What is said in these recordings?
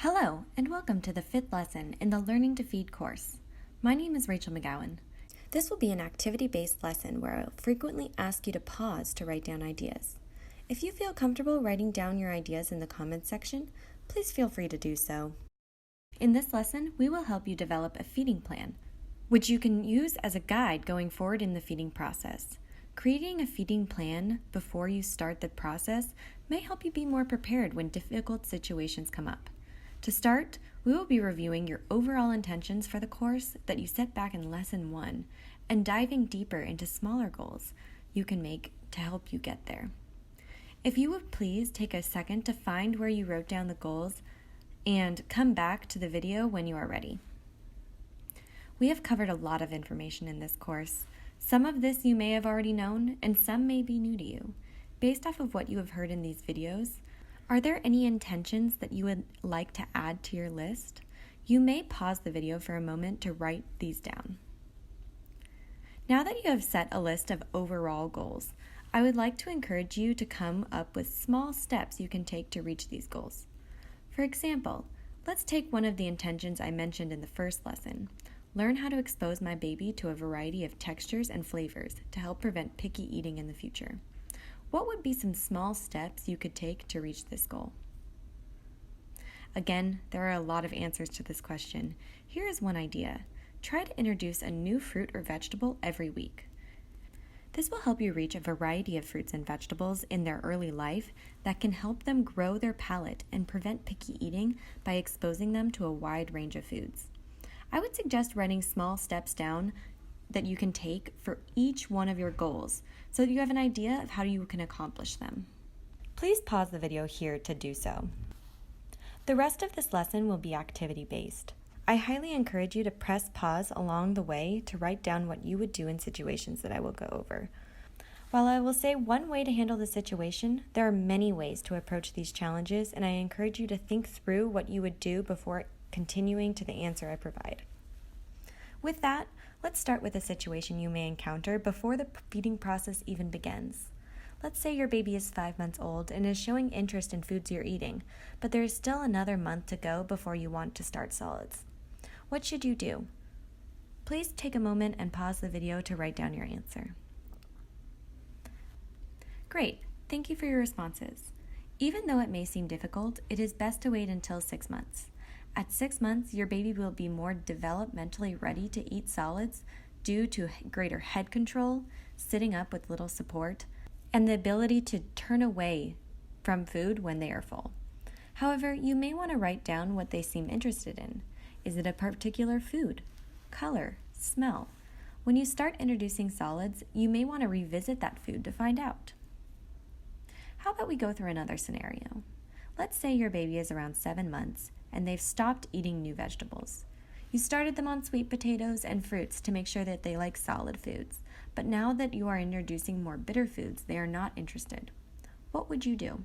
Hello, and welcome to the 5th lesson in the Learning2Feed course. My name is Rachel McGowan. This will be an activity-based lesson where I'll frequently ask you to pause to write down ideas. If you feel comfortable writing down your ideas in the comments section, please feel free to do so. In this lesson, we will help you develop a feeding plan, which you can use as a guide going forward in the feeding process. Creating a feeding plan before you start the process may help you be more prepared when difficult situations come up. To start, we will be reviewing your overall intentions for the course that you set back in Lesson 1 and diving deeper into smaller goals you can make to help you get there. If you would please take a second to find where you wrote down the goals and come back to the video when you are ready. We have covered a lot of information in this course. Some of this you may have already known, and some may be new to you. Based off of what you have heard in these videos, are there any intentions that you would like to add to your list? You may pause the video for a moment to write these down. Now that you have set a list of overall goals, I would like to encourage you to come up with small steps you can take to reach these goals. For example, let's take one of the intentions I mentioned in the first lesson. Learn how to expose my baby to a variety of textures and flavors to help prevent picky eating in the future. What would be some small steps you could take to reach this goal? Again, there are a lot of answers to this question. Here is one idea. Try to introduce a new fruit or vegetable every week. This will help you reach a variety of fruits and vegetables in their early life that can help them grow their palate and prevent picky eating by exposing them to a wide range of foods. I would suggest writing small steps down that you can take for each one of your goals so that you have an idea of how you can accomplish them. Please pause the video here to do so. The rest of this lesson will be activity-based. I highly encourage you to press pause along the way to write down what you would do in situations that I will go over. While I will say one way to handle the situation, there are many ways to approach these challenges, and I encourage you to think through what you would do before continuing to the answer I provide. With that, let's start with a situation you may encounter before the feeding process even begins. Let's say your baby is 5 months old and is showing interest in foods you're eating, but there is still another month to go before you want to start solids. What should you do? Please take a moment and pause the video to write down your answer. Great, thank you for your responses. Even though it may seem difficult, it is best to wait until 6 months. At 6 months, your baby will be more developmentally ready to eat solids due to greater head control, sitting up with little support, and the ability to turn away from food when they are full. However, you may want to write down what they seem interested in. Is it a particular food, color, smell? When you start introducing solids, you may want to revisit that food to find out. How about we go through another scenario? Let's say your baby is around 7 months and they've stopped eating new vegetables. You started them on sweet potatoes and fruits to make sure that they like solid foods, but now that you are introducing more bitter foods, they are not interested. What would you do?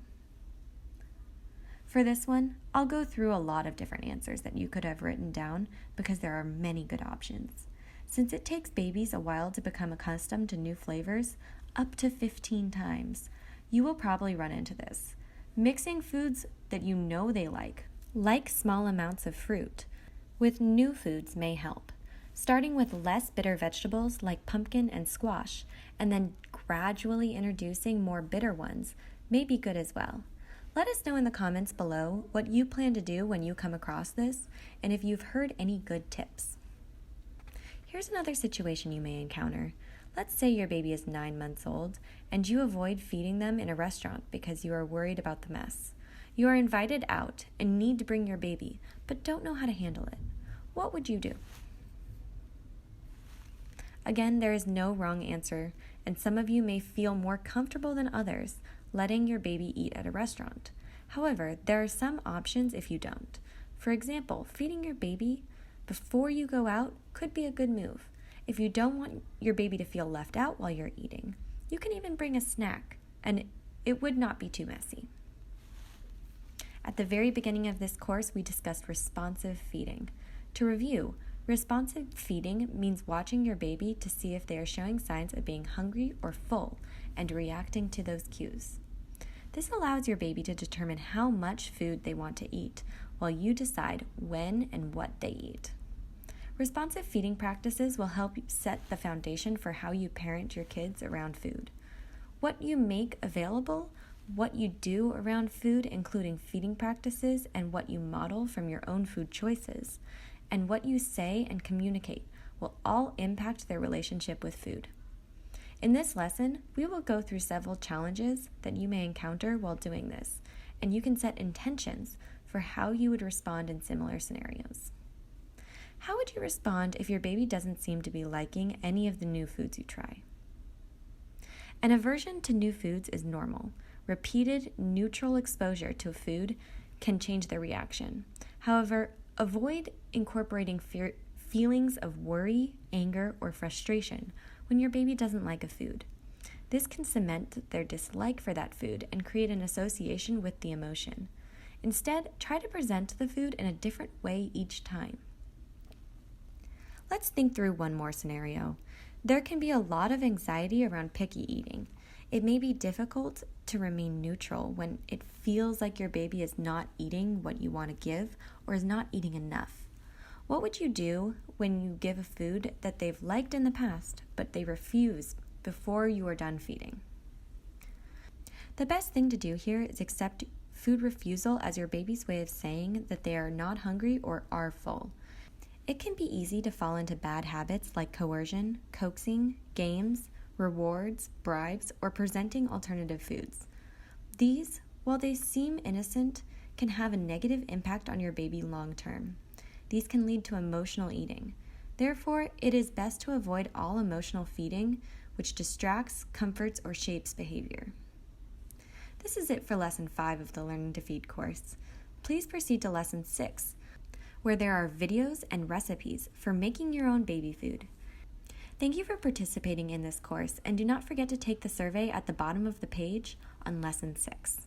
For this one, I'll go through a lot of different answers that you could have written down because there are many good options. Since it takes babies a while to become accustomed to new flavors, up to 15 times, you will probably run into this. Mixing foods that you know they like small amounts of fruit, with new foods may help. Starting with less bitter vegetables like pumpkin and squash, and then gradually introducing more bitter ones may be good as well. Let us know in the comments below what you plan to do when you come across this, and if you've heard any good tips. Here's another situation you may encounter. Let's say your baby is 9 months old, and you avoid feeding them in a restaurant because you are worried about the mess. You are invited out and need to bring your baby, but don't know how to handle it. What would you do? Again, there is no wrong answer, and some of you may feel more comfortable than others letting your baby eat at a restaurant. However, there are some options if you don't. For example, feeding your baby before you go out could be a good move. If you don't want your baby to feel left out while you're eating, you can even bring a snack, and it would not be too messy. At the very beginning of this course, we discussed responsive feeding. To review, responsive feeding means watching your baby to see if they are showing signs of being hungry or full and reacting to those cues. This allows your baby to determine how much food they want to eat while you decide when and what they eat. Responsive feeding practices will help set the foundation for how you parent your kids around food. What you make available, what you do around food, including feeding practices, and what you model from your own food choices, and what you say and communicate will all impact their relationship with food. In this lesson, we will go through several challenges that you may encounter while doing this, and you can set intentions for how you would respond in similar scenarios. How would you respond if your baby doesn't seem to be liking any of the new foods you try? An aversion to new foods is normal. Repeated neutral exposure to a food can change their reaction. However, avoid incorporating feelings of worry, anger, or frustration when your baby doesn't like a food. This can cement their dislike for that food and create an association with the emotion. Instead, try to present the food in a different way each time. Let's think through one more scenario. There can be a lot of anxiety around picky eating. It may be difficult to remain neutral when it feels like your baby is not eating what you want to give or is not eating enough. What would you do when you give a food that they've liked in the past, but they refuse before you are done feeding? The best thing to do here is accept food refusal as your baby's way of saying that they are not hungry or are full. It can be easy to fall into bad habits like coercion, coaxing, games, rewards, bribes, or presenting alternative foods. These, while they seem innocent, can have a negative impact on your baby long term. These can lead to emotional eating. Therefore, it is best to avoid all emotional feeding, which distracts, comforts, or shapes behavior. This is it for Lesson 5 of the Learning to Feed course. Please proceed to Lesson 6, where there are videos and recipes for making your own baby food. Thank you for participating in this course, and do not forget to take the survey at the bottom of the page on Lesson 6.